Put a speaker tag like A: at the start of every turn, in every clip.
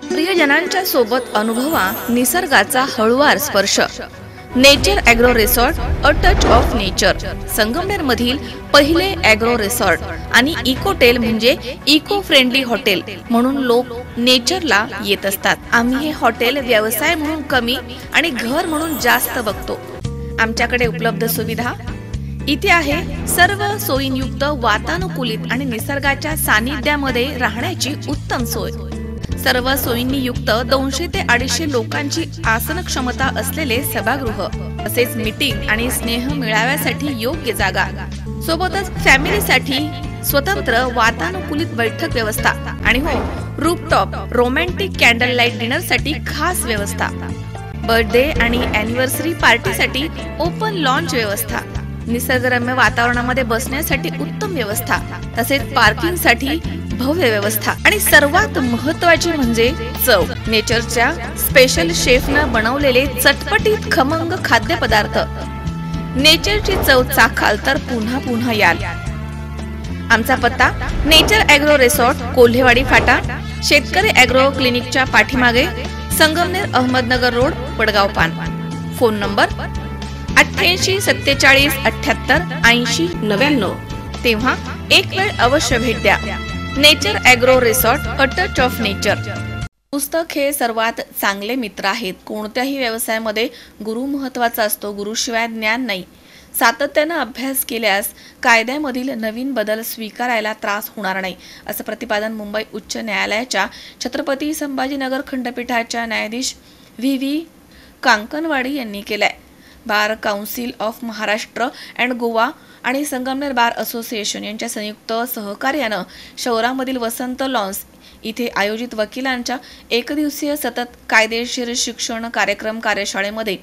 A: प्रियजनांच्या सोबत अनुभवा निसर्गाचा हळुवार स्पर्श। Nature agro resort a touch of nature Sangamner मधील पहिले ॲग्रो रिसॉर्ट आणि इकोटेल म्हणजे इको फ्रेंडली हॉटेल म्हणून लोक नेचरला येत असतात। आम्ही हे हॉटेल व्यवसाय म्हणून कमी आणि घर म्हणून जास्त बघतो। आमच्याकडे उपलब्ध सुविधा इथे आहे सर्व सोयींयुक्त वातानुकूलित आणि निसर्गाच्या सानिध्यामध्ये राहण्याची उत्तम सोय। सर्व सोयींनी युक्त 200 ते 250 लोकांची आसन क्षमता असलेले सभागृह, तसेच मीटिंग आणि स्नेह मेळाव्यासाठी योग्य जागा, सोबतच फॅमिलीसाठी स्वतंत्र वातानुकूलित बैठक व्यवस्था आणि हो रूफटॉप रोमॅन्टिक कॅन्डल लाईट डिनरसाठी खास व्यवस्था, बर्थडे आणि अॅनिव्हर्सरी पार्टीसाठी ओपन लॉन्च व्यवस्था, निसर्गरम्य वातावरणामध्ये बसण्यासाठी उत्तम व्यवस्था, तसेच पार्किंगसाठी भव्य व्यवस्था आणि सर्वात महत्त्वाची म्हणजे चव। नेचरच्या स्पेशल शेफनं बनवलेले चटपटीत खमंग खाद्यपदार्थ। नेचरची चव चाखाल तर पुन्हा पुन्हा याल। आमचा पत्ता नेचर ॲग्रो रिसॉर्ट, कोल्हेवाडी फाटा, शेतकरी ॲग्रो क्लिनिकच्या पाठीमागे, संगमनेर अहमदनगर रोड, वडगाव पान। Phone number 88 47 78 80 99। तेव्हा एक वेळ अवश्य भेट द्या। Nature agro resort a touch of nature. पुस्तक हे सर्वात चांगले मित्र आहेत। कोणत्याही व्यवसायामध्ये गुरु महत्त्वाचा असतो, गुरुशिवाय ज्ञान नाही। सातत्याने अभ्यास केल्यास कायद्यामधील नवीन बदल स्वीकारायला त्रास होणार नाही, असं प्रतिपादन मुंबई उच्च न्यायालयाच्या छत्रपती संभाजीनगर खंडपीठाच्या न्यायाधीश व्ही कांकणवाडी यांनी केलंय। बार council of Maharashtra and Goa आणि संगमनेर बार असोसिएशन यांच्या संयुक्त सहकार्यानं शहरामधील वसंत लॉन्स इथे आयोजित वकिलांच्या एकदिवसीय सतत कायदेशीर शिक्षण कार्यक्रम कार्यशाळेमध्ये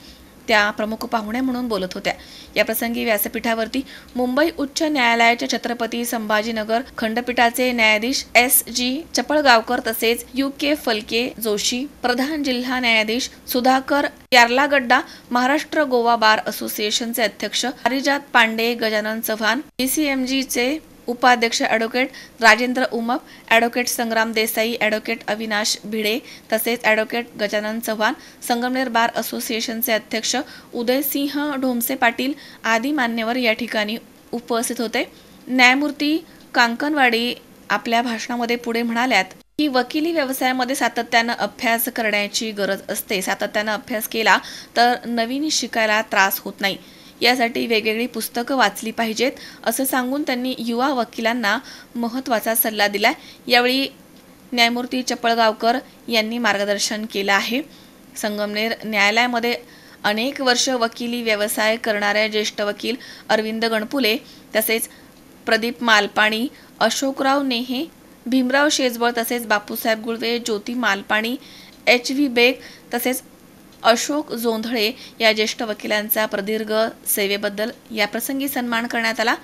A: त्या प्रमुख पाहुण्या म्हणून बोलत होत्या। या प्रसंगी व्यासपीठावरती मुंबई उच्च न्यायालयाच्या छत्रपती संभाजीनगर खंडपीठाचे न्यायाधीश SG चपळगावकर तसेच UK फलके जोशी, प्रधान जिल्हा न्यायाधीश सुधाकर यार्लागड्डा, महाराष्ट्र गोवा बार असोसिएशनचे अध्यक्ष पारिजात पांडे, गजानन चव्हाण, BCMG चे उपाध्यक्ष ॲडव्होकेट राजेंद्र उमप, ॲडव्होकेट संग्राम देसाई, ॲडव्होकेट अविनाश भिडे तसेच ॲडव्होकेट गजानन चव्हाण, संगमनेर बार असोसिएशनचे अध्यक्ष उदयसिंह ढोमसे पाटील आदी मान्यवर या ठिकाणी उपस्थित होते। न्यायमूर्ती कांकणवाडी आपल्या भाषणामध्ये पुढे म्हणाल्यात की वकिली व्यवसायामध्ये सातत्याने अभ्यास करण्याची गरज असते। सातत्याने अभ्यास केला तर नवीन शिकायला त्रास होत नाही। यासाठी वेगवेगळी पुस्तकं वाचली पाहिजेत, असं सांगून त्यांनी युवा वकिलांना महत्त्वाचा सल्ला दिला। यावेळी न्यायमूर्ती चपळगावकर यांनी मार्गदर्शन केलं आहे। संगमनेर न्यायालयामध्ये अनेक वर्ष वकिली व्यवसाय करणाऱ्या ज्येष्ठ वकील अरविंद गणपुले तसेच प्रदीप मालपाणी, अशोकराव नेहे, भीमराव शेजबळ तसेच बापूसाहेब गुळवे, ज्योती मालपाणी, HV बेग तसेच अशोक जोंधळे या ज्येष्ठ वकिलांचा प्रदीर्घ सेवेबद्दल या प्रसंगी सन्मान करण्यात आला।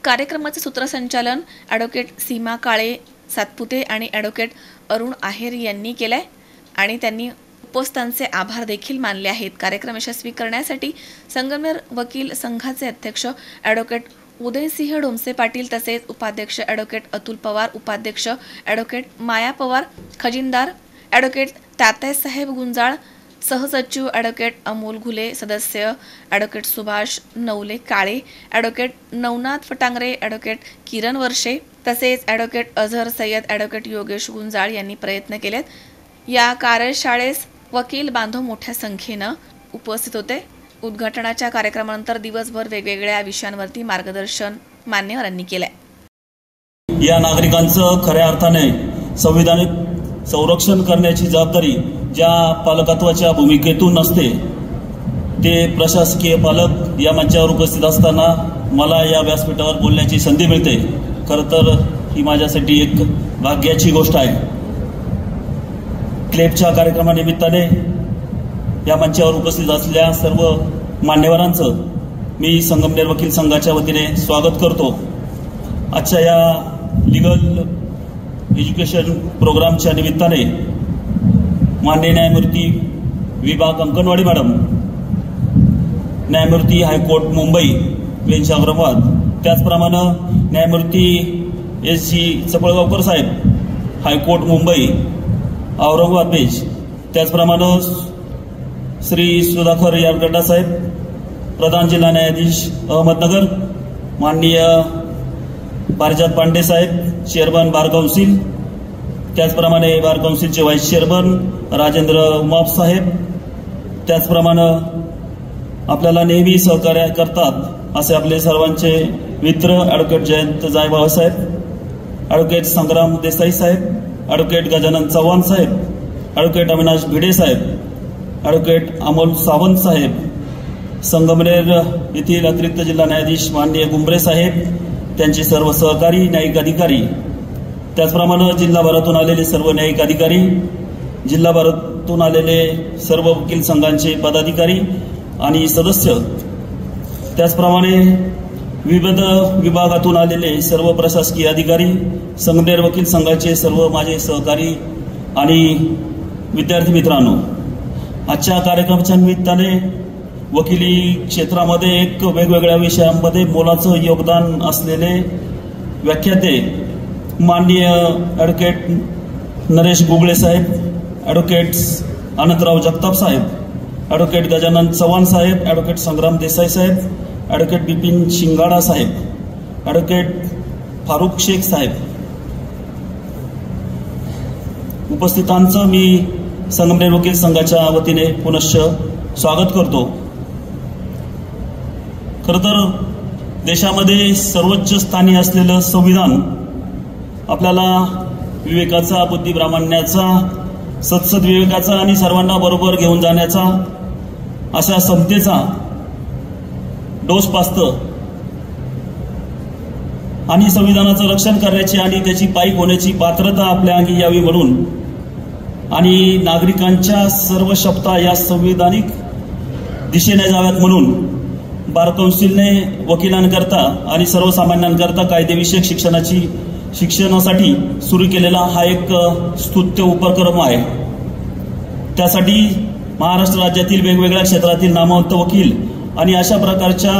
A: कार्यक्रमाचे सूत्रसंचालन ॲडव्होकेट सीमा काळे सातपुते आणि ॲडव्होकेट अरुण आहेर यांनी केलंय आणि त्यांनी उपस्थितांचे आभार देखील मानले आहेत। कार्यक्रम यशस्वी करण्यासाठी संगमनेर वकील संघाचे अध्यक्ष ॲडव्होकेट उदयसिंह ढोमसे पाटील तसेच उपाध्यक्ष ॲडव्होकेट अतुल पवार, उपाध्यक्ष ॲडव्होकेट माया पवार, खजिनदार ॲडव्होकेट तात्यासाहेब गुंजाळ, सहसचिव ॲडव्होकेट अमोल घुले, सदस्य ॲडव्होकेट सुभाष नवले काळे, ॲडव्होकेट नवनाथ फटांगरे, ॲडव्होकेट किरण वर्षे तसेच ॲडव्होकेट अझहर सय्यद, ॲडव्होकेट योगेश गुंजाळ यांनी प्रयत्न केलेत। या कार्यशाळेस वकील बांधव मोठ्या संख्येनं उपस्थित होते। उद्घाटनाच्या कार्यक्रमानंतर दिवसभर वेगवेगळ्या विषयांवरती मार्गदर्शन मान्यवरांनी केलंय।
B: या नागरिकांचं खऱ्या अर्थाने संविधानिक संरक्षण करण्याची जबाबदारी ज्या पालकत्वाच्या भूमिकेतून असते ते प्रशासकीय पालक या मंचावर उपस्थित असताना मला या व्यासपीठावर बोलण्याची संधी मिळते। खरं तर ही माझ्यासाठी एक भाग्याची गोष्ट आहे। क्लेपच्या कार्यक्रमानिमित्ताने या मंचावर उपस्थित असलेल्या सर्व मान्यवरांचं मी संगमनेर वकील संघाच्या वतीने स्वागत करतो। आजच्या या लीगल एज्युकेशन प्रोग्रामच्या निमित्ताने माननीय न्यायमूर्ती विभा कंकणवाडी मॅडम, न्यायमूर्ती हायकोर्ट मुंबई बेंच औरंगाबाद, त्याचप्रमाणे न्यायमूर्ती SG चपळगावकर साहेब हायकोर्ट मुंबई औरंगाबाद बेंच, त्याचप्रमाणे श्री सुधाकर यारगड्डा साहेब, प्रधान जिल्हा न्यायाधीश अहमदनगर, माननीय पारिजात पांडे साहेब, चेअरमन बार काउन्सिल, त्याचप्रमाणे बार काउन्सिलचे व्हाईस चेअरमन राजेंद्र उमाप साहेब, त्याचप्रमाणे आपल्याला नेहमी सहकार्य करतात असे आपले सर्वांचे मित्र ॲडव्होकेट जयंत जायभाव साहेब, ॲडव्होकेट संग्राम देसाई साहेब, ॲडव्होकेट गजानन चव्हाण साहेब, ॲडव्होकेट अविनाश भिडे साहेब, ॲडव्होकेट अमोल सावंत साहेब, संगमनेर येथील अतिरिक्त जिल्हा न्यायाधीश माननीय गुंबरे साहेब, त्यांचे सर्व सहकारी न्यायिक अधिकारी, त्याचप्रमाणे जिल्हाभरातून आलेले सर्व न्यायिक अधिकारी, जिल्हाभरातून आलेले सर्व वकील संघांचे पदाधिकारी आणि सदस्य, त्याचप्रमाणे विविध विभागातून आलेले सर्व प्रशासकीय अधिकारी, संगमनेर वकील संघाचे सर्व माझे सहकारी आणि विद्यार्थी मित्रांनो, आजच्या कार्यक्रमाच्या निमित्ताने वकिली क्षेत्रामध्ये एक वेगवेगळ्या विषयांमध्ये मोलाचं योगदान असलेले व्याख्याते माननीय ॲडव्होकेट नरेश गुगळे साहेब, ॲडव्होकेट अनंतराव जगताप साहेब, ॲडव्होकेट गजानन चव्हाण साहेब, ॲडव्होकेट संग्राम देसाई साहेब, ॲडव्होकेट बिपिन शिंगाडा साहेब, ॲडव्होकेट फारुख शेख साहेब, उपस्थितांचं मी संगमनेर वकील संघाच्या वतीने पुनश्च स्वागत करतो. खरं तर देशामध्ये सर्वोच्च स्थानी असलेलं संविधान आपल्याला विवेकाचा, बुद्धिप्रामाण्याचा, सत्सद्विवेकाचा आणि सर्वांना बरोबर घेऊन जाण्याचा अशा समतेचा डोस पाजतं आणि संविधानाचं रक्षण करण्याची आणि त्याची पायीक होण्याची पात्रता आपल्या अंगी यावी म्हणून आणि नागरिकांच्या सर्व शपथा या संविधानिक दिशेने जाव्यात म्हणून बार काउन्सिलने वकिलांकरता आणि सर्वसामान्यांकरता कायदेविषयक शिक्षणासाठी सुरू केलेला हा एक स्तुत्य उपक्रम आहे. त्यासाठी महाराष्ट्र राज्यातील वेगवेगळ्या क्षेत्रातील नामवंत वकील आणि अशा प्रकारच्या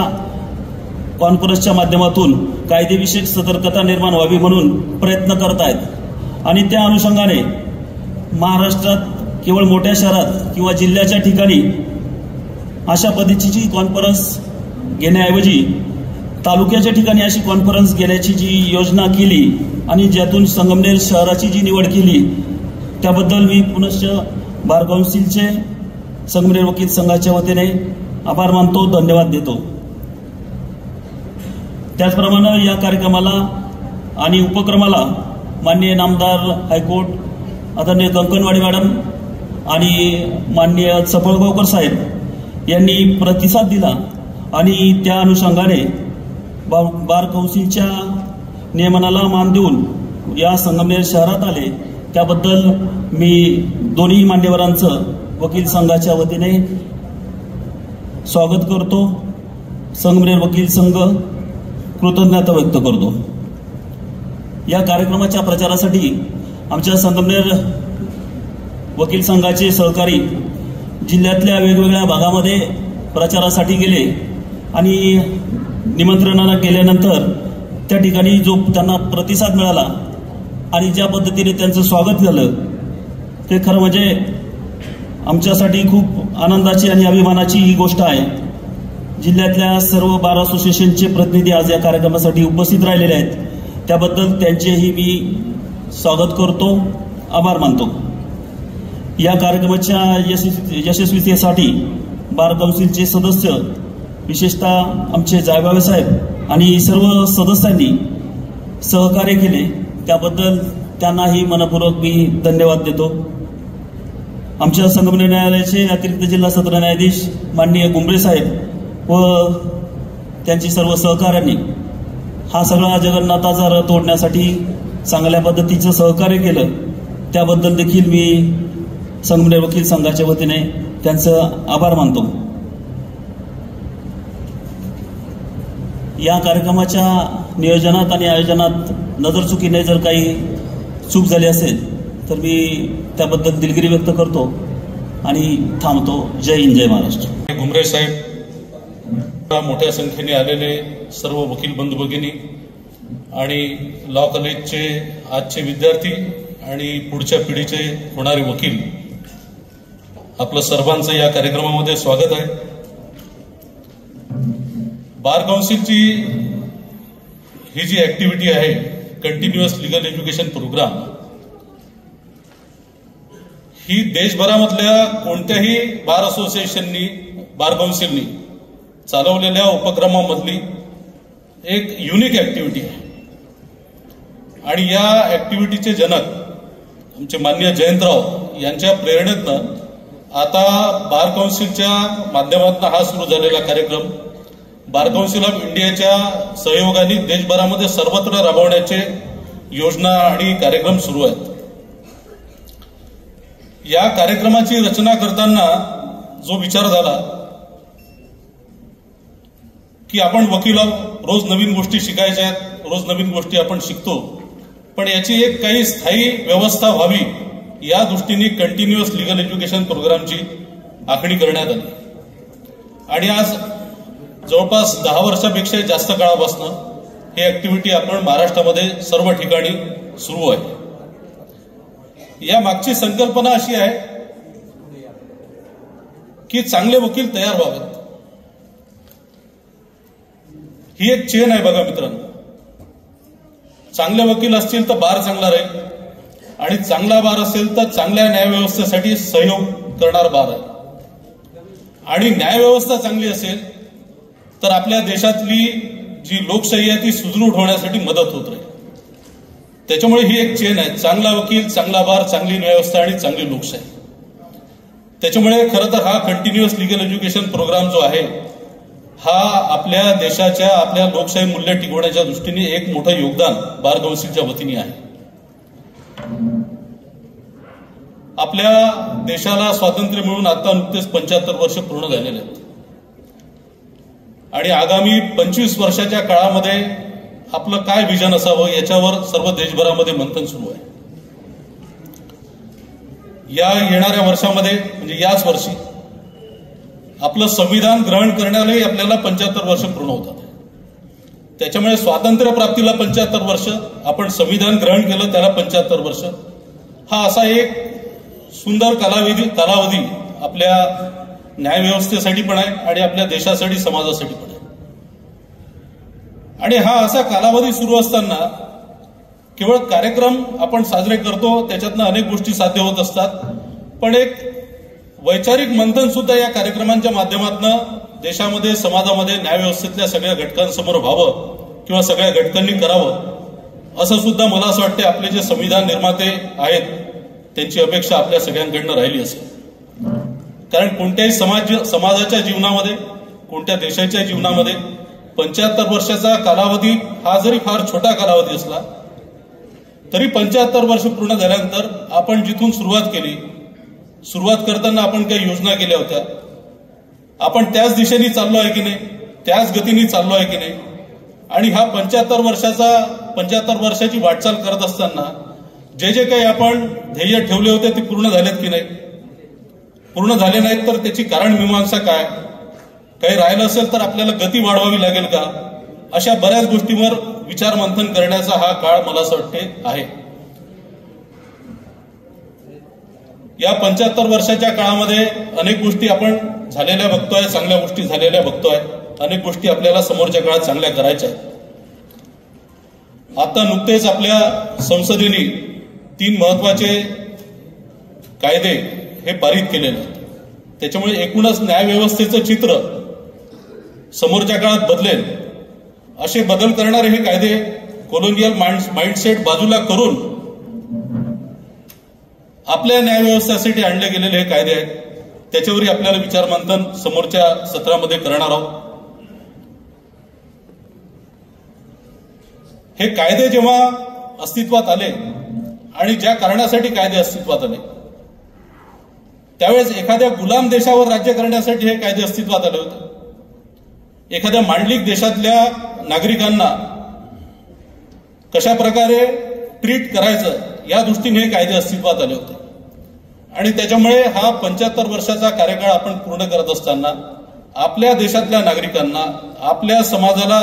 B: कॉन्फरन्सच्या माध्यमातून कायदेविषयक सतर्कता निर्माण व्हावी म्हणून प्रयत्न करत आहेत आणि त्या अनुषंगाने महाराष्ट्रात केवळ मोठ्या शहरात किंवा जिल्ह्याच्या ठिकाणी अशा पद्धतीची कॉन्फरन्स घेण्याऐवजी तालुक्याच्या ठिकाणी अशी कॉन्फरन्स घेण्याची जी योजना केली आणि ज्यातून संगमनेर शहराची जी निवड केली त्याबद्दल मी पुनश्च बार काउन्सिलचे संगमनेर वकील संघाच्या वतीने आभार मानतो, धन्यवाद देतो. त्याचप्रमाणे या कार्यक्रमाला आणि उपक्रमाला माननीय नामदार हायकोर्ट आदरणीय कंकणवाडी मॅडम आणि माननीय चपळगावकर साहेब यांनी प्रतिसाद दिला आणि त्या अनुषंगाने बार काउन्सिलच्या नियमनाला मान देऊन या संगमनेर शहरात आले. त्याबद्दल मी दोन्ही मान्यवरांचं वकील संघाच्या वतीने स्वागत करतो. संगमनेर वकील संघ कृतज्ञता व्यक्त करतो. या कार्यक्रमाच्या प्रचारासाठी आमच्या संगमनेर वकील संघाचे सहकारी जिल्ह्यातल्या वेगवेगळ्या भागामध्ये प्रचारासाठी गेले आणि निमंत्रणाला गेल्यानंतर त्या ठिकाणी जो त्यांना प्रतिसाद मिळाला आणि ज्या पद्धतीने त्यांचं स्वागत झालं ते खरं म्हणजे आमच्यासाठी खूप आनंदाची आणि अभिमानाची ही गोष्ट आहे. जिल्ह्यातल्या सर्व बार असोसिएशनचे प्रतिनिधी आज या कार्यक्रमासाठी उपस्थित राहिलेले आहेत. त्याबद्दल त्यांचेही मी स्वागत करतो, आभार मानतो. या कार्यक्रमाच्या यशस्वीतेसाठी बार काउन्सिलचे सदस्य, विशेषतः आमचे जायभाव साहेब आणि सर्व सदस्यांनी सहकार्य केले त्याबद्दल त्यांनाही मनपूर्वक मी धन्यवाद देतो. आमच्या संगमनेर न्यायालयाचे अतिरिक्त जिल्हा सत्र न्यायाधीश माननीय गुंबरे साहेब व त्यांची सर्व सहकार्यांनी हा सगळा जगन्नाथाचा रथ ओढण्यासाठी चांगल्या पद्धतीचं सहकार्य केलं त्याबद्दल देखील मी संगमनेर वकील संघाच्या वतीने त्यांचं आभार मानतो. या कार्यक्रमाच्या नियोजनात आणि आयोजनात नजरचुकीने जर काही चूक झाली असेल तर मी त्याबद्दल दिलगिरी व्यक्त करतो आणि थांबतो. जय हिंद, जय महाराष्ट्र.
C: गुंबरे साहेब, मोठ्या संख्येने आलेले सर्व वकील बंधू भगिनी आणि लॉ कॉलेजचे आजचे विद्यार्थी आणि पुढच्या पिढीचे होणारे वकील, आपलं सर्वांचं या कार्यक्रमामध्ये स्वागत आहे. बार काउन्सिलची ही जी ऍक्टिव्हिटी आहे, कंटिन्युअस लीगल एज्युकेशन प्रोग्राम, ही देशभरामधल्या कोणत्याही बार असोसिएशननी, बार काउन्सिलनी चालवलेल्या उपक्रमामधली एक युनिक ऍक्टिव्हिटी आहे. आणि या ऍक्टिव्हिटीचे जनक आमचे माननीय जयंतराव यांच्या प्रेरणेतनं आता बार काउन्सिलच्या माध्यमातून हा सुरू झालेला कार्यक्रम बार काउन्सिल ऑफ इंडियाच्या सहयोगाने देशभरामध्ये सर्वत्र राबवण्याचे योजना आणि कार्यक्रम सुरू आहेत. या कार्यक्रमाची रचना करताना जो विचार झाला की आपण वकील रोज नवीन गोष्टी शिकायच्या आहेत, रोज नवीन गोष्टी आपण शिकतो, पण याची एक काही स्थायी व्यवस्था व्हावी या दृष्टीने कंटिन्युअस लीगल एज्युकेशन प्रोग्रामची आखणी करण्यात आली. आणि आज जवळपास 10 वर्षापेक्षा जास्त काळापासून ही ऍक्टिव्हिटी आपण महाराष्ट्रामध्ये सर्व ठिकाणी सुरू आहे. या मागची संकल्पना अशी आहे की चांगले वकील तयार व्हावेत. ही एक चेन आहे बघा मित्रांनो. चांगले वकील असतील तर बार चांगला राहील, आणि चांगला बार असेल तर चांगल्या न्यायव्यवस्थेसाठी सहयोग करणारा बार आहे. आणि न्यायव्यवस्था चांगली असेल तर आपल्या देशातली जी लोकशाही आहे ती सुदृढ होण्यासाठी मदत होत राहील. त्याच्यामुळे ही एक चेन आहे, चांगला वकील, चांगला बार, चांगली न्यायव्यवस्था आणि चांगली लोकशाही. त्याच्यामुळे खरं तर हा कंटिन्युअस लीगल एज्युकेशन प्रोग्राम जो आहे हा आपल्या देशाच्या, आपल्या लोकशाही मूल्य टिकवण्याच्या दृष्टीने एक मोठं योगदान बार काउन्सिलच्या वतीने आहे. आपल्या देशाला स्वातंत्र्य मिळून आता नुकतेच 75 वर्ष पूर्ण झालेले आहेत. आणि आगामी 25 वर्षाच्या काळामध्ये आपलं काय विजन असावं याच्यावर सर्व देशभरामध्ये मंथन सुरू आहे. या येणाऱ्या वर्षामध्ये म्हणजे याच वर्षी आपलं संविधान ग्रहण करण्यालाही आपल्याला 75 वर्ष पूर्ण होतात. त्याच्यामुळे स्वातंत्र्य प्राप्तीला 75 वर्ष, आपण संविधान ग्रहण केलं त्याला 75 वर्ष, हा असा एक सुंदर कालावधी आपल्या न्यायव्यवस्थेसाठी पण आहे आणि आपल्या देशासाठी, समाजासाठी पण आहे. आणि हा असा कालावधी सुरू असताना केवळ कार्यक्रम आपण साजरे करतो, त्याच्यातनं अनेक गोष्टी साध्य होत असतात, पण एक वैचारिक मंथन सुद्धा या कार्यक्रमांच्या माध्यमातून देशामध्ये, समाजामध्ये, न्यायव्यवस्थेतल्या सगळ्या घटकांसमोर व्हावं किंवा सगळ्या घटकांनी करावं असं सुद्धा मला असं वाटतं आपले जे संविधान निर्माते आहेत त्यांची अपेक्षा आपल्या सगळ्यांकडनं राहिली असेल. कारण कोणत्याही समाजाच्या जीवनामध्ये, कोणत्या देशाच्या जीवनामध्ये 75 वर्षाचा कालावधी हा जरी फार छोटा कालावधी असला तरी 75 वर्ष पूर्ण झाल्यानंतर आपण जिथून सुरुवात केली, सुरुवात करताना आपण काही योजना केल्या होत्या, आपण त्याच दिशेने चाललो आहे की नाही, त्याच गतीने चाललो आहे की नाही, आणि हा 75 वर्षाची वाटचाल करत असताना जे जे काही आपण ध्येय ठेवले होते ते पूर्ण झालेत की नाही, पूर्ण झाले नाहीत तर त्याची कारण मीमांसा काय, काही राहिलं असेल तर आपल्याला गती वाढवावी लागेल का, अशा बऱ्याच गोष्टींवर विचार मंथन करण्याचा हा काळ मला असं वाटते आहे. या 75 वर्षाच्या काळामध्ये अनेक गोष्टी आपण झालेल्या बघतोय, चांगल्या गोष्टी झालेल्या बघतोय, अनेक गोष्टी आपल्याला समोरच्या काळात चांगल्या करायच्या आहेत. आता नुकतेच आपल्या संसदेने 3 महत्वाचे कायदे हे पारित केलेले आहेत. त्याच्यामुळे एकूणच न्यायव्यवस्थेचं चित्र समोरच्या काळात बदलेल. असे बदल करणारे हे कायदे, कॉलोनियल माइंडसेट बाजूला करून आपल्या न्यायव्यवस्थेसाठी आणले गेलेले हे कायदे आहेत. त्याच्यावरही आपल्याला विचार मंथन समोरच्या सत्रामध्ये करणार आहोत. हे कायदे जेव्हा अस्तित्वात आले आणि ज्या कारणासाठी कायदे अस्तित्वात आले त्यावेळेस एखाद्या गुलाम देशावर राज्य करण्यासाठी हे कायदे अस्तित्वात आले होते. एखाद्या मांडलिक देशातल्या नागरिकांना कशा प्रकारे ट्रीट करायचं या दृष्टीने हे कायदे अस्तित्वात आले होते. आणि त्याच्यामुळे हा 75 वर्षाचा कार्यकाळ आपण पूर्ण करत असताना आपल्या देशातल्या नागरिकांना, आपल्या समाजाला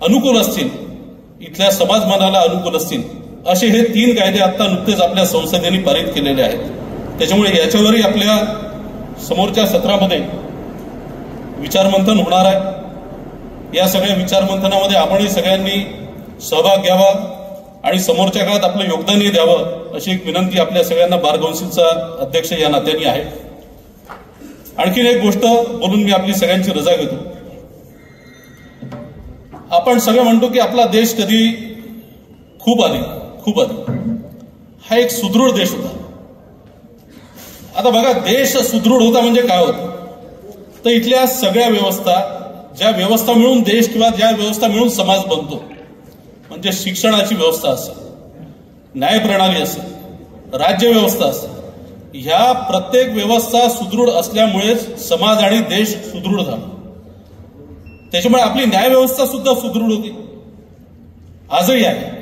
C: अनुकूल असतील, इथल्या समाज मनाला अनुकूल असतील असे हे 3 कायदे आता नुकतेच आपल्या संसदेने पारित केलेले आहेत. त्याच्यामुळे याच्यावरही आपल्या समोरच्या सत्रामध्ये विचारमंथन होणार आहे. या सगळ्या विचारमंथनामध्ये आपणही सगळ्यांनी सहभाग घ्यावा आणि समोरच्या काळात आपलं योगदानही द्यावं अशी एक विनंती आपल्या सगळ्यांना बार काउन्सिलचा अध्यक्ष या नात्याने आहे. आणखीन एक गोष्ट बोलून मी आपली सगळ्यांची रजा घेतो. आपण सगळे म्हणतो की आपला देश कधी खूप आधी हा एक सुदृढ देश होता. आता बघा, देश सुदृढ होता म्हणजे काय होतं, तर इथल्या सगळ्या व्यवस्था, ज्या व्यवस्था मिळून देश किंवा ज्या व्यवस्था मिळून समाज बनतो, म्हणजे शिक्षणाची व्यवस्था असेल, न्यायप्रणाली असेल, राज्यव्यवस्था असेल, ह्या प्रत्येक व्यवस्था सुदृढ असल्यामुळेच समाज आणि देश सुदृढ झाला. त्याच्यामुळे आपली न्यायव्यवस्था सुद्धा सुदृढ होती, आजही आहे.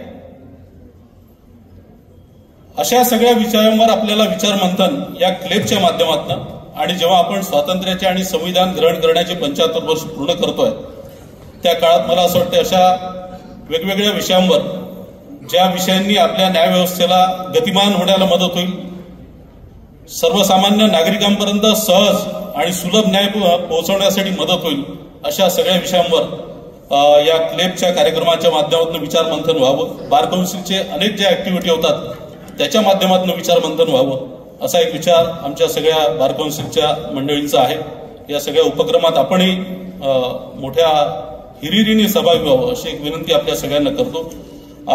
C: अशा सगळ्या विषयांवर आपल्याला विचारमंथन या क्लेबच्या माध्यमातून, आणि जेव्हा आपण स्वातंत्र्याचे आणि संविधान ग्रहण करण्याचे 75 वर्ष पूर्ण करतोय, त्या काळात मला असं वाटतं अशा वेगवेगळ्या विषयांवर, ज्या विषयांनी आपल्या न्यायव्यवस्थेला गतिमान होण्याला मदत होईल, सर्वसामान्य नागरिकांपर्यंत सहज आणि सुलभ न्याय पोहोचवण्यासाठी मदत होईल, अशा सगळ्या विषयांवर या क्लेबच्या कार्यक्रमाच्या माध्यमातून विचारमंथन व्हावं. बार काउन्सिलचे अनेक ज्या ऍक्टिव्हिटी होतात त्याच्या माध्यमातून विचारमंथन व्हावं, असा एक विचार आमच्या सगळ्या बार काउन्सिलच्या मंडळींचा आहे. या सगळ्या उपक्रमात आपणही मोठ्या हिरिरीने सहभागी व्हावं अशी एक विनंती आपल्या सगळ्यांना करतो.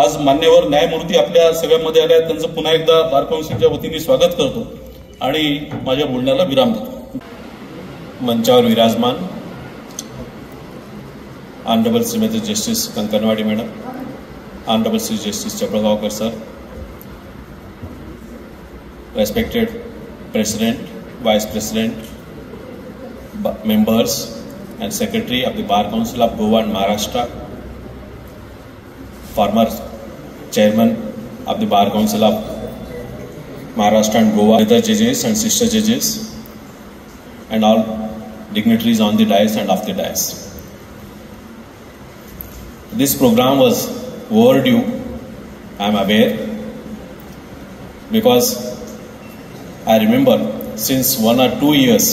C: आज मान्यवर न्यायमूर्ती आपल्या सगळ्यांमध्ये आले आहेत, त्यांचं पुन्हा एकदा बार काउन्सिलच्या वतीने स्वागत करतो आणि माझ्या बोलण्याला विराम देतो.
D: मंचावर विराजमान honourable Shrimati justice Kankanwadi madam, honourable Shri justice Chapalgaonkar sir, respected President, Vice President, members and Secretary of the Bar Council of Goa and Maharashtra, former Chairman of the Bar Council of Maharashtra and Goa, other judges and sister judges, and all dignitaries on the dais and off the dais. This program was overdue, I am aware, because I remember since 1 or 2 years,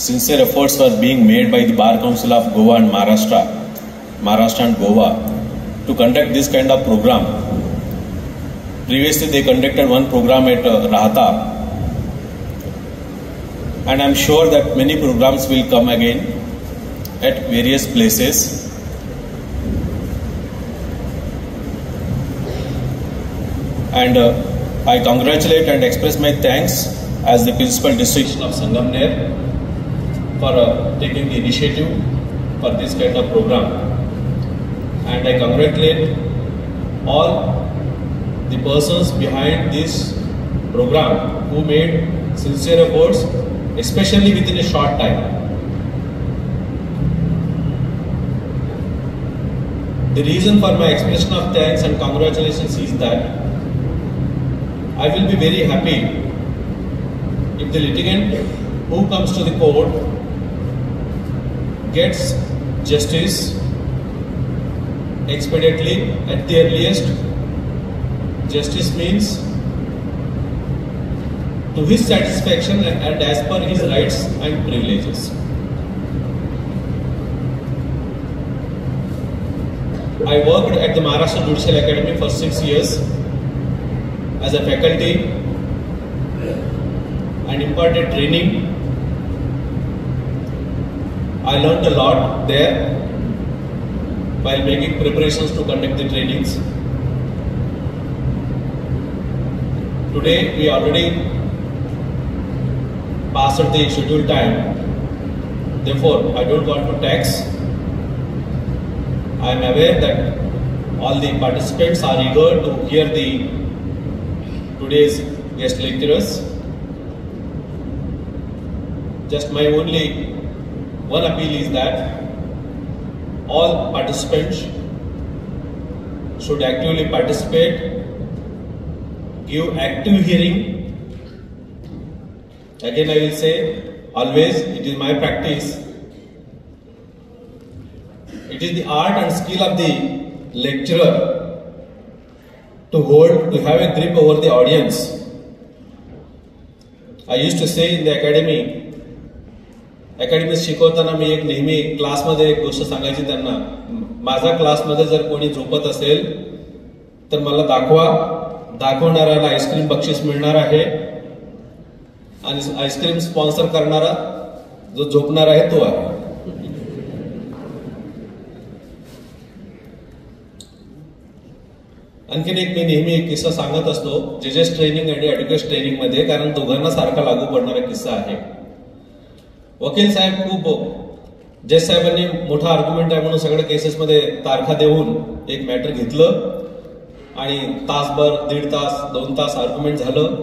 D: sincere efforts were being made by the Bar Council of Goa and Maharashtra and Goa to conduct this kind of program. Previously they conducted one program at Rahata, and I am sure that many programs will come again at various places. And I congratulate and express my thanks as the Principal District of Sangamner for taking the initiative for this kind of program. And I congratulate all the persons behind this program who made sincere efforts, especially within a short time. The reason for my expression of thanks and congratulations is that I will be very happy if the litigant who comes to the court gets justice expediently at the earliest. Justice means to his satisfaction and as per his rights and privileges. I worked at the Maharashtra Judicial Academy for 6 years as a faculty and imparted training. I learned a lot there while making preparations to conduct the trainings. Today we already passed the scheduled time, therefore I don't want to tax. I am aware that all the participants are eager to hear the today's guest lecturers. Just my only one appeal is that all participants should actively participate, give active hearing. Again I will say, always it is my practice. It is the art and skill of the lecturer to have a grip over the audience. I used to say in the academy शिकवताना मी एक नेहमी क्लासमध्ये एक गोष्ट सांगायची त्यांना, माझा क्लासमध्ये जर कोणी झोपत असेल तर मला दाखवणाऱ्याला आईस्क्रीम बक्षीस मिळणार आहे आणि आईस्क्रीम स्पॉन्सर करणारा जो झोपणार आहे तो आहे. आणखीन एक मी नेहमी एक किस्सा सांगत असतो जेजेस ट्रेनिंग आणि ऍडव्होकेट ट्रेनिंग मध्ये, कारण दोघांना सारखा लागू पडणारा किस्सा आहे. वकील साहेब खूप जज साहेबांनी मोठा आर्ग्युमेंट आहे म्हणून सगळ्या केसेसमध्ये तारखा देऊन एक मॅटर घेतलं आणि तासभर, 1.5 तास, 2 तास आर्ग्युमेंट झालं.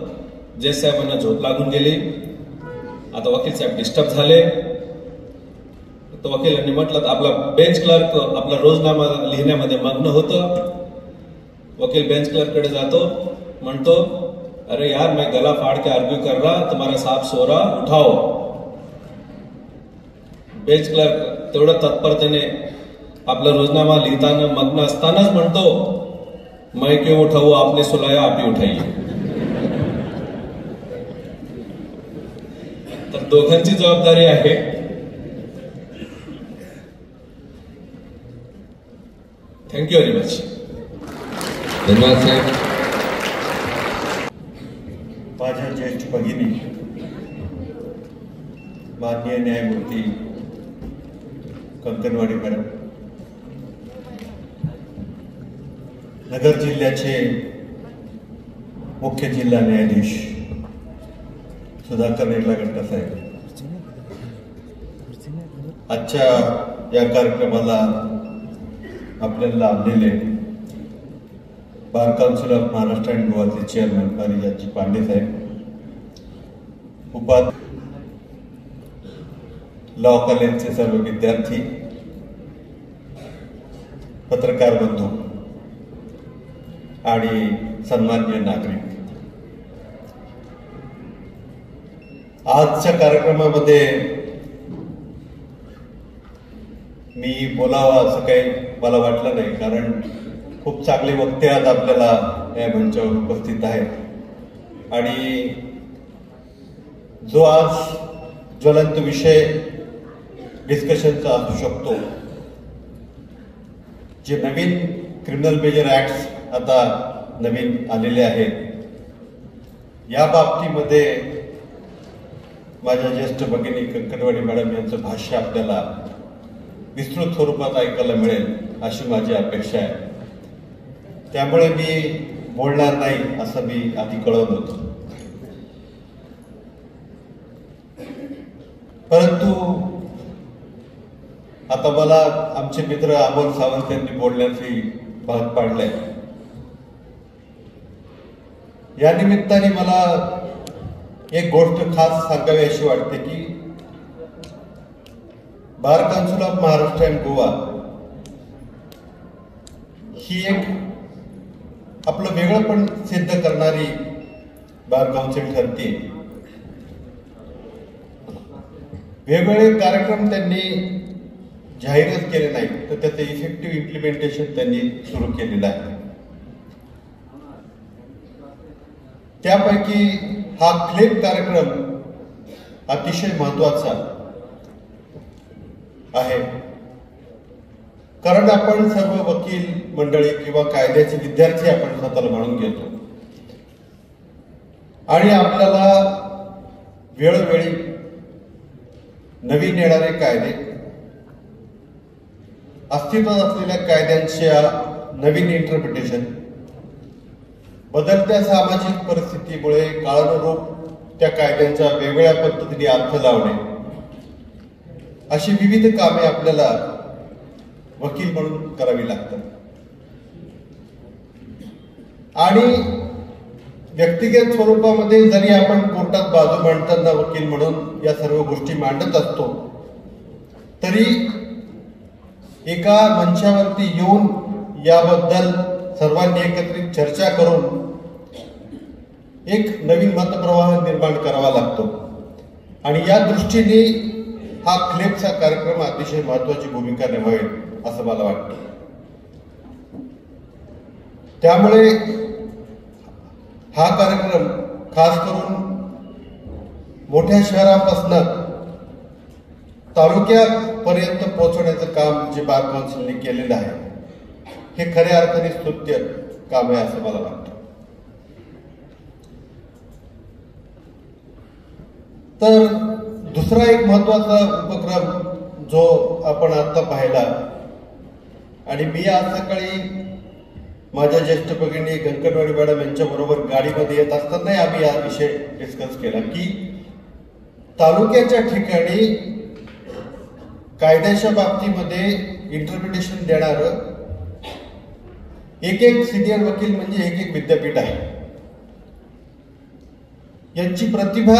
D: जज साहेबांना झोप लागून गेली. आता वकील साहेब डिस्टर्ब झाले. तर वकिलांनी म्हटलं, आपला बेंच क्लर्क आपला रोजनामा लिहिण्यामध्ये मग्न होतं. वकील बेंच क्लर्क कडे जातो, म्हणतो, अरे यार मैं गला फाड़ के आर्ग्यू कर रहा, तुम्हारा साहब सो रहा, उठाओ. बेंच क्लर्क तेवढं तत्परतेने आपला रोजनामा लिहिताना मग्न असतानाच म्हणतो, मैं क्यों उठाऊ, आपने सुलाया, आप ही उठाइए. तर दोघांची जबाबदारी आहे. Thank you very much.
E: धन्यवाद साहेब.
F: माझ्या ज्येष्ठ भगिनी माननीय न्यायमूर्ती कंकणवाडी मॅडम, नगर जिल्ह्याचे मुख्य जिल्हा न्यायाधीश सुधाकर निर्लागंटा साहेब, आजच्या या कार्यक्रमाला आपल्याला लाभलेले bar council of Maharashtra and गोवाचे चेअरमन पारिजातजी पांडे साहेब, लॉ कॉलेजचे सर्व विद्यार्थी, पत्रकार बंधू आणि सन्माननीय नागरिक, आजच्या कार्यक्रमामध्ये मी बोलावं असं काही मला वाटलं नाही, कारण खूप चांगले वक्ते आज आपल्याला या मंचावर उपस्थित आहेत आणि जो आज ज्वलंत विषय डिस्कशनचा असू शकतो, जे नवीन क्रिमिनल मेजर ऍक्ट्स आता नवीन आलेले आहेत, या बाबतीमध्ये माझ्या ज्येष्ठ भगिनी कंकणवाडी मॅडम यांचं भाष्य आपल्याला विस्तृत स्वरूपात ऐकायला मिळेल अशी माझी अपेक्षा आहे. त्यामुळे मी बोलणार नाही असं मी आधी कळवलं होतं, परंतु आता मला आमचे मित्र अमोल सावंत यांनी बोलण्याची भाग पाडलाय. या निमित्ताने मला एक गोष्ट खास सांगावी अशी वाटते की bar council of Maharashtra and Goa ही एक आपलं वेगळंपण सिद्ध करणारी बार काउन्सिल ठरते. वेगवेगळे कार्यक्रम त्यांनी जाहीरच केले नाही, तर त्याचं इफेक्टिव्ह इम्प्लिमेंटेशन त्यांनी सुरू केलेलं आहे. त्यापैकी हा क्लेम कार्यक्रम अतिशय महत्वाचा आहे, कारण आपण सर्व वकील मंडळी किंवा कायद्याचे विद्यार्थी आपण स्वतःला म्हणून घेतो आणि आपल्याला वेळोवेळी नवीन येणारे कायदे, अस्तित्वात असलेल्या कायद्यांच्या नवीन इंटरप्रिटेशन, बदलत्या सामाजिक परिस्थितीमुळे काळानुरूप त्या कायद्यांचा वेगवेगळ्या पद्धतीने अर्थ लावणे, अशी विविध कामे आपल्याला वकील म्हणून करावी लागतात. आणि व्यक्तिगत स्वरूपामध्ये जरी आपण कोर्टात बाजू मांडताना वकील म्हणून या सर्व गोष्टी मांडत असतो, तरी एका मंचावरती येऊन याबद्दल सर्वांनी एकत्रित चर्चा करून एक नवीन मतप्रवाह निर्माण करावा लागतो. आणि या दृष्टीने हा क्लेमचा कार्यक्रम अतिशय महत्वाची भूमिका निभावेल असं मला वाटतं. त्यामुळे हा कार्यक्रम खास करून मोठ्या शहरापासून तालुक्यापर्यंत पोहोचवण्याचं काम जे बार काउन्सिलने केलेलं आहे हे खऱ्या अर्थाने स्तुत्य काम आहे असं मला वाटतं. तर दुसरा एक महत्वाचा उपक्रम जो आपण आता पाहिला आणि मी आज सकाळी माझ्या ज्येष्ठ भगिनी गंकनवाडी मॅडम यांच्या बरोबर गाडीमध्ये येत असताना आम्ही हा विषय डिस्कस केला की तालुक्याच्या ठिकाणी कायद्याच्या बाबतीमध्ये इंटरप्रिटेशन देणारं एक एक सिनियर वकील म्हणजे एक एक विद्यापीठ आहे. यांची प्रतिभा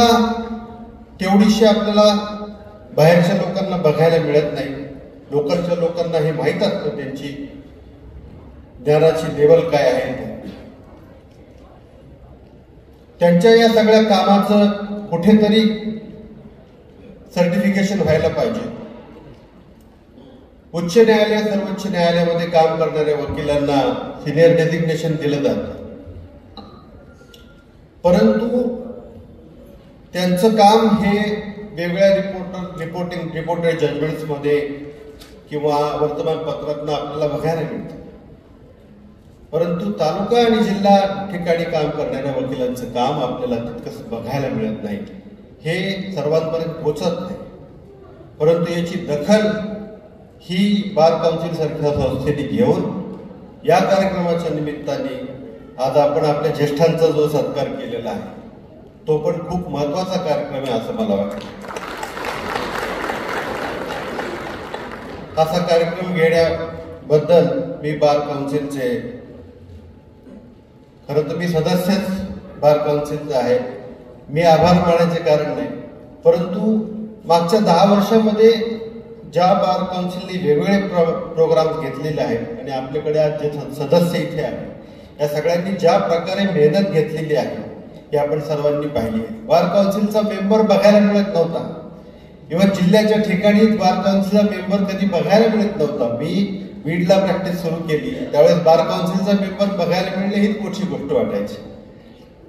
F: तेवढीशी आपल्याला बाहेरच्या लोकांना बघायला मिळत नाही. लोकलच्या लोकांना हे माहीत असतं त्यांची ज्ञानाची लेवल काय आहे. त्यांच्या या सगळ्या कामाचं कुठेतरी सर्टिफिकेशन व्हायला पाहिजे. उच्च न्यायालय सर्वोच्च न्यायालयामध्ये काम करणाऱ्या वकिलांना सिनियर डेझिग्नेशन दिलं जातं, परंतु त्यांचं काम हे वेगळ्या रिपोर्टेड जजमेंट्समध्ये किंवा वर्तमानपत्रात आपल्याला बघायला मिळतं. परंतु तालुका आणि जिल्हा ठिकाणी काम करणाऱ्या वकिलांचं काम आपल्याला तितकंच बघायला मिळत नाही. हे सर्वांपर्यंत पोहोचत नाही. परंतु याची दखल ही बार काउन्सिल सारख्या संस्थेने घेऊन या कार्यक्रमाच्या निमित्ताने आज आपण आपल्या ज्येष्ठांचा जो सत्कार केलेला आहे तो पण खूप महत्वाचा कार्यक्रम आहे असं मला वाटतं. असा कार्यक्रम घेण्याबद्दल मी बार काउन्सिलचे, खरं तर मी सदस्यच बार काउन्सिलचा आहे, मी आभार मानायचे कारण नाही. परंतु मागच्या 10 वर्षामध्ये ज्या बार काउन्सिलने वेगवेगळे प्रोग्राम घेतलेले आहेत आणि आपल्याकडे आज जे सदस्य इथे आहेत या सगळ्यांनी ज्या प्रकारे मेहनत घेतलेली आहे हे आपण सर्वांनी पाहिली आहे. बार काउन्सिलचा मेंबर बघायला मिळत नव्हता. इव्हन जिल्ह्याच्या ठिकाणी बार काउन्सिलचा मेंबर कधी बघायला मिळत नव्हता. मी बीडला प्रॅक्टिस सुरू केली त्यावेळेस बार काउन्सिलचा मेंबर बघायला मिळणे हीच मोठी गोष्ट वाटायची.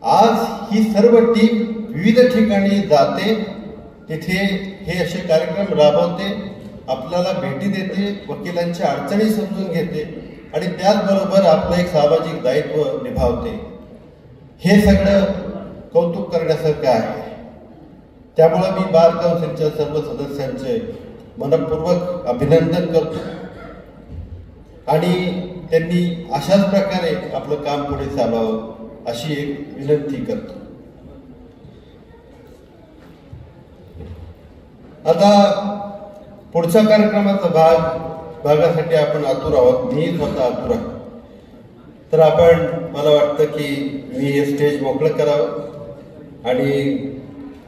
F: आज ही सर्व टीम विविध ठिकाणी जाते, तिथे हे असे कार्यक्रम राबवते, आपल्याला भेटी देते, वकिलांच्या अडचणी समजून घेते आणि त्याचबरोबर आपलं एक सामाजिक दायित्व निभावते. हे सगळं कौतुक करण्यासारखं आहे. त्यामुळे मी बार काउन्सिलच्या सर्व सदस्यांचे मनपूर्वक अभिनंदन करतो आणि त्यांनी अशाच प्रकारे आपलं काम पुढे चालवावं अशी एक विनंती करतो. आता पुढच्या कार्यक्रमाचा भागासाठी आपण आतुर आहोत. मी स्वतः आतुर आहे. तर आपण, मला वाटतं की मी हे स्टेज मोकळं करावं आणि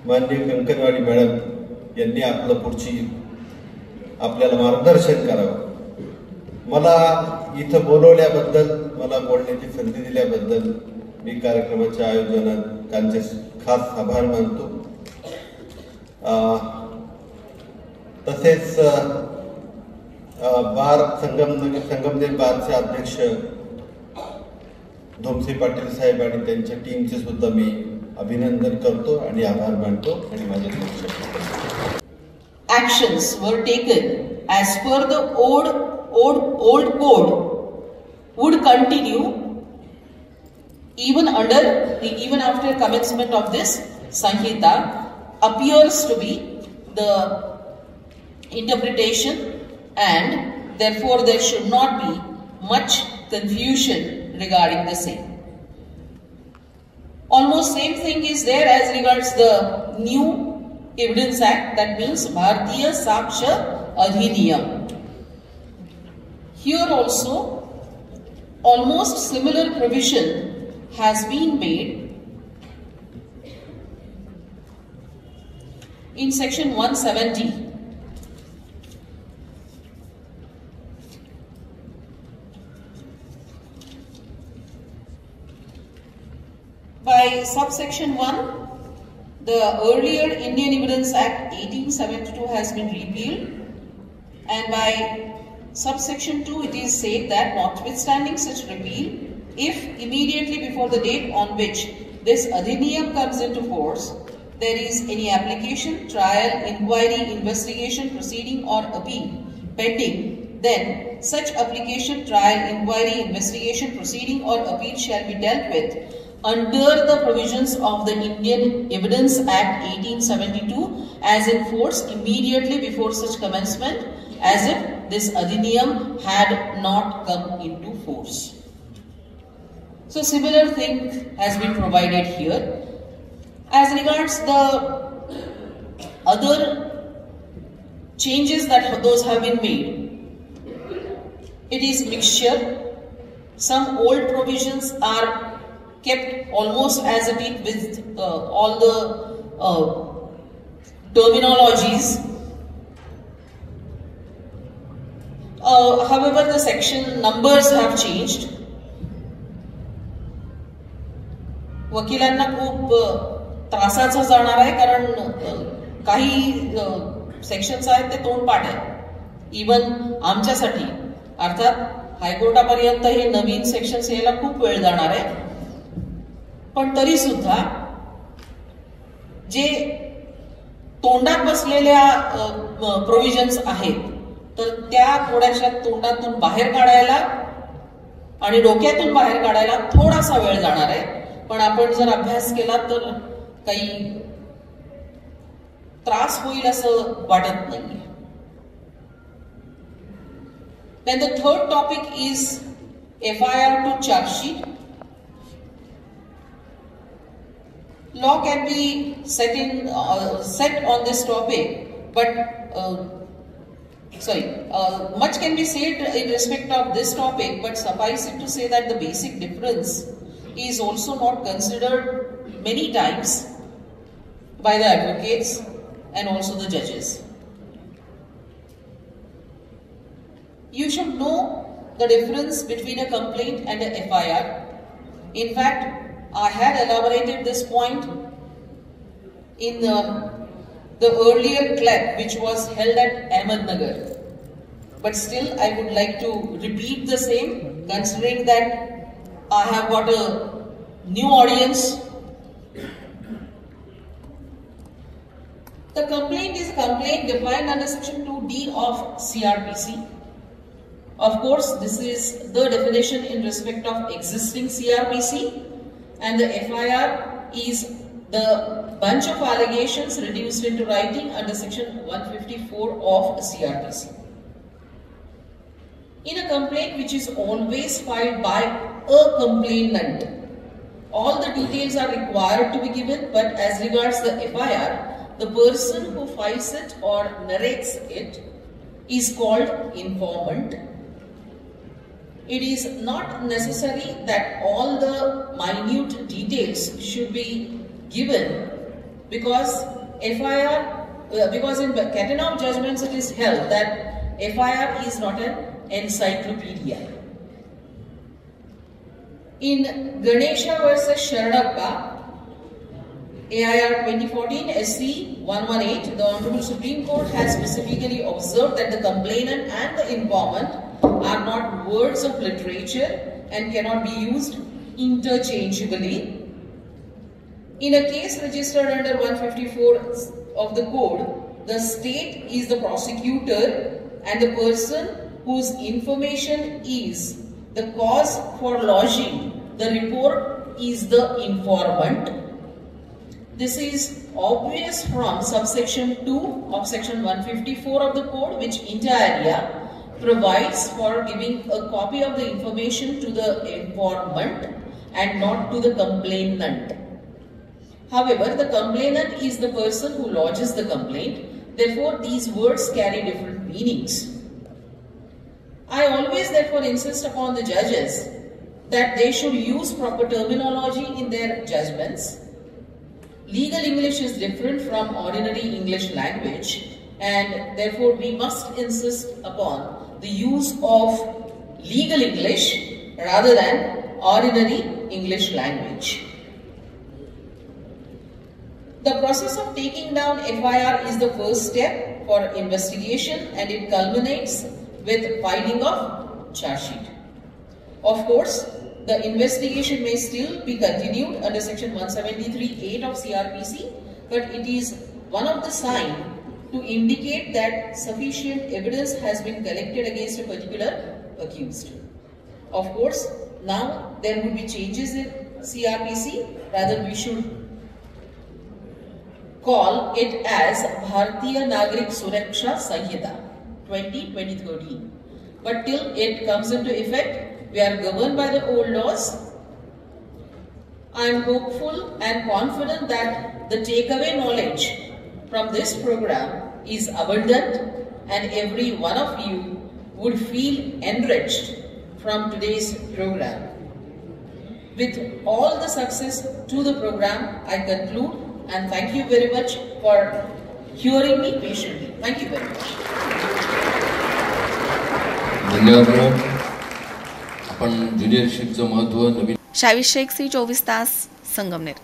F: माननीय कंकनवाडी मॅडम यांनी आपलं पुढची आपल्याला मार्गदर्शन करावं. मला इथं बोलवल्याबद्दल, मला बोलण्याची संधी दिल्याबद्दल मी कार्यक्रमाच्या आयोजकांचे खास आभार मानतो. तसेच बार संगमनेर बारचे अध्यक्ष धोमसे पाटील साहेब आणि त्यांच्या टीमचे सुद्धा मी अभिनंदन करतो आणि आभार मानतो आणि माझे
G: actions were taken as per the old code would continue even after commencement of this Sanhita appears to be the interpretation, and therefore there should not be much confusion regarding the same. Almost same thing is there as regards the new Evidence Act, that means Bharatiya Saksha Adhiniyam. Here also almost similar provision has been made in section 170. By subsection 1, the earlier Indian Evidence Act 1872 has been repealed, and by subsection 2 it is said that notwithstanding such repeal, if immediately before the date on which this adhiniyam comes into force, there is any application, trial, inquiry, investigation, proceeding or appeal pending, then such application, trial, inquiry, investigation, proceeding or appeal shall be dealt with under the provisions of the Indian Evidence Act 1872 as in force immediately before such commencement, as if this adhiniyam had not come into force. So similar thing has been provided here. As regards the other changes that those have been made, it is mixture. Some old provisions are kept almost as it is with all the terminologies. However, the section numbers have changed. वकिलांना खूप त्रासाचं जाणार आहे, कारण काही sections आहेत ते तोंडपाठ आहे. इवन आमच्यासाठी अर्थात हायकोर्टापर्यंत हे नवीन सेक्शन्स यायला खूप वेळ जाणार आहे. पण तरी सुद्धा जे तोंडात बसलेल्या प्रोव्हिजन्स आहेत तर त्या थोड्याशा तोंडातून बाहेर काढायला आणि डोक्यातून बाहेर काढायला थोडासा वेळ जाणार आहे. पण आपण जर अभ्यास केला तर काही त्रास होईल असं वाटत नाही. Then the third topic is FIR to charge sheet. Law can be set on this topic, but much can be said in respect of this topic, but suffice it to say that the basic difference is also not considered many times by the advocates and also the judges. You should know the difference between a complaint and a FIR. In fact, I had elaborated this point in the earlier CLEP which was held at Ahmednagar. But still I would like to repeat the same, considering that I have got a new audience. The complaint is a complaint defined under section 2D of CRPC. Of course, this is the definition in respect of existing CRPC, and the FIR is the bunch of allegations reduced into writing under section 154 of CRPC. In a complaint which is always filed by a complainant, all the details are required to be given, but as regards the FIR, the person who files it or narrates it is called informant. It is not necessary that all the minute details should be given, because because in Catanov judgments it is held that FIR is not an encyclopedia. In Ganesha versus Sharanappa, AIR 2014 SC 118, the Honorable Supreme Court has specifically observed that the complainant and the informant are not words of literature and cannot be used interchangeably. In a case registered under 154 of the code, the state is the prosecutor and the person whose information is the cause for lodging the report is the informant. This is obvious from subsection 2 of section 154 of the code, which inter alia provides for giving a copy of the information to the informant and not to the complainant. However, the complainant is the person who lodges the complaint. Therefore, these words carry different meanings. I always therefore insist upon the judges that they should use proper terminology in their judgments. Legal English is different from ordinary English language, and therefore we must insist upon the use of legal English rather than ordinary English language. The process of taking down FIR is the first step for investigation, and it culminates with filing of charge sheet. Of course, the investigation may still be continued under section 173(8) of CRPC, but it is one of the signs to indicate that sufficient evidence has been collected against a particular accused. Of course, now there would be changes in CRPC. Rather, we should call it as Bharatiya Nagrik Suraksha Sanhita 2013. But till it comes into effect, we are governed by the old laws. I am hopeful and confident that the takeaway knowledge from this program is abundant and every one of you would feel enriched from today's program. With all the success to the program, I conclude and thank you very much for hearing me patiently. Thank you very much.
E: धन्यवाद madam. आपण junior शिपचं महत्त्व नवीन
A: शावी Shaikh C 24 तास संगमनेर.